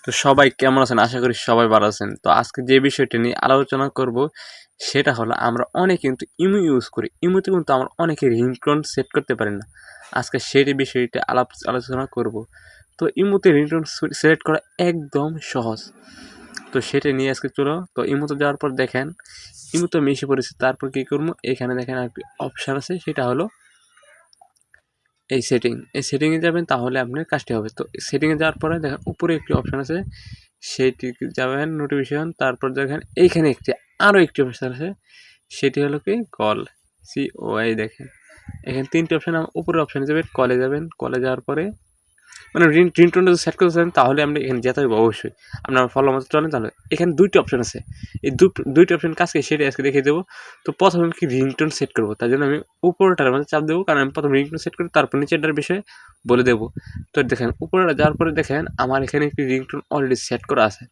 তো সবাই কেমন আছেন? আশা করি সবাই ভালো আছেন। তো আজকে যে বিষয়টা নিয়ে আলোচনা করব সেটা হলো আমরা অনেকে কিন্তু ইমো ইউজ করি। ইমোতে কিন্তু আমরা অনেকে রিংটোন সেট করতে পারি না। আজকে সেই বিষয়টা আলোচনা করব। তো ইমোতে রিংটোন সিলেক্ট করা একদম সহজ। তো সেটা নিয়ে আজকে চলো। তো ইমোতে যাওয়ার পর দেখেন ইমোতে আমি এসে পড়েছি। তারপর কী করবো? এখানে দেখেন আরেকটি অপশান আছে, সেটা হলো এই সেটিংয়ে যাবেন, তাহলে আপনার কাজটি হবে। তো সেটিংয়ে যাওয়ার পরে দেখেন উপরে একটি অপশান আছে, সেইটিতে যাবেন নোটিফিকেশন, তারপর দেখেন এইখানে আরও একটি অপশান আছে, সেটি হলো কি কল, COI। দেখেন এখানে 3টি অপশান। উপরের অপশানে যাবেন, কলে যাবেন। কলে যাওয়ার পরে মানে রিংটোনটা যদি সেট করতে চান তাহলে আপনি এখানে যেতে হবে অবশ্যই। আপনার ফলো মতো চলেন তাহলে। এখানে 2টি অপশান আছে, এই 2টি অপশান কাজকে সেটাই আজকে দেখিয়ে দেবো। তো প্রথমে আমি কি রিংটোন সেট করবো, তার জন্য আমি উপরটার মধ্যে চাপ দেবো, কারণ আমি প্রথম রিংটোন সেট করি, তারপর নিচেরটার বিষয়ে বলে দেবো। তো দেখেন উপরেটা যাওয়ার পরে দেখেন আমার এখানে একটি রিংটোন অলরেডি সেট করা আছে।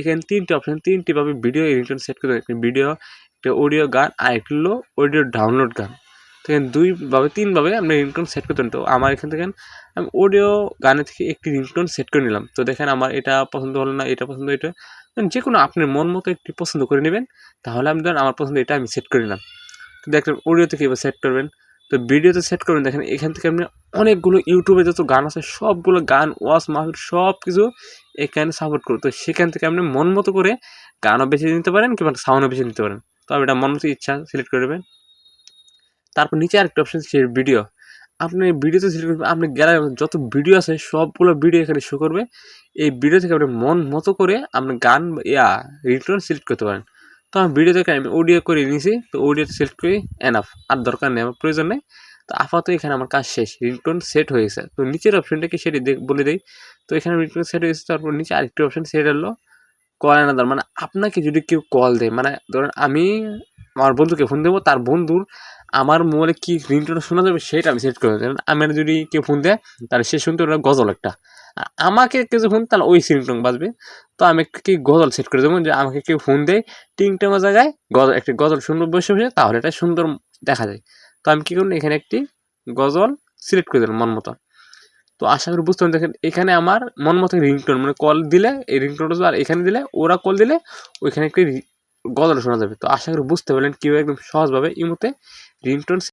এখানে 3টি অপশান, 3টিভাবে ভিডিও রিংটোন সেট করতে হবে। ভিডিও, একটা অডিও গান, আর একটি হলো অডিও ডাউনলোড গান। তো এখানে 3ভাবে আপনি রিংটোন সেট করতে পারেন। তো আমার এখান থেকে আমি অডিও গানের থেকে একটি রিংটোন সেট করে নিলাম। তো দেখেন আমার এটা পছন্দ হলো না, এটা পছন্দ, এটা যে কোনো আপনার মন মতো একটি পছন্দ করে নেবেন। তাহলে আমি ধরেন আমার পছন্দ এটা আমি সেট করে নিলাম। তো দেখেন অডিওতে কীভাবে সেট করবেন। তো ভিডিওতে সেট করবেন, দেখেন এখান থেকে আপনি অনেকগুলো ইউটিউবে যত গান আছে সবগুলো গান, ওয়াজ মাহফিল সব কিছু এখানে সাপোর্ট করবে। তো সেখান থেকে আপনি মন মতো করে গানও বেছে নিতে পারেন কিংবা সাউন্ডও বেছে নিতে পারেন। তো এটা মন মতো ইচ্ছা সিলেক্ট করে দেবেন। তারপর নিচে আরেকটা অপশন সে ভিডিও, আপনি ভিডিওতে সিলেক্ট করবেন। আপনি গ্যালারি যত ভিডিও আছে সবগুলো ভিডিও এখানে শো করবে। এই ভিডিও থেকে আপনি মন মতো করে আপনি গান রিংটোন সিলেক্ট করতে পারেন। তো আমার ভিডিও থেকে আমি অডিও করে নিয়েছি, তো অডিওতে সিলেক্ট করি, এনাফ, আর দরকার নেই, আমার প্রয়োজন নেই। তো আপাতত এখানে আমার কাজ শেষ, রিংটোন সেট হয়ে গেছে। তো নিচের অপশনটা কি সেটি বলে দিই। তো এখানে রিংটোন সেট হয়ে গেছে। তারপর নিচে আরেকটি অপশন, সেটা হলো কল অ্যানাদার, মানে আপনাকে যদি কেউ কল দেয়, মানে ধরেন আমি আমার বন্ধুকে ফোন দেবো, তার বন্ধুর আমার মোবাইলে কি রিংটোনটা শোনা যাবে সেটা আমি সেট করে দেবো। আমার যদি কেউ ফোন দেয় তাহলে সে শুনতে ওটা গজল একটা, আর আমাকে কেউ ফোন তাহলে ওই রিংটোন বাজবে। তো আমি কি গজল সেট করে দেবো, যে আমাকে কেউ ফোন দেয় টিংটঙের জায়গায় গজল, একটি গজল শুনবো বসে বসে, তাহলে এটা সুন্দর দেখা যায়। তো আমি কী করলাম, এখানে একটি গজল সিলেক্ট করে দিলাম মন মতো। তো আশা করি বুঝতে পারেন। দেখেন এখানে আমার মন মতো রিংটোন, মানে কল দিলে এই রিংটোনটা, আর এখানে দিলে ওরা কল দিলে ওইখানে একটি গজল শোনা যাবে। তো আশা করি বুঝতে পারলেন কীভাবে একদম সহজভাবে ইমোতে রিংটোন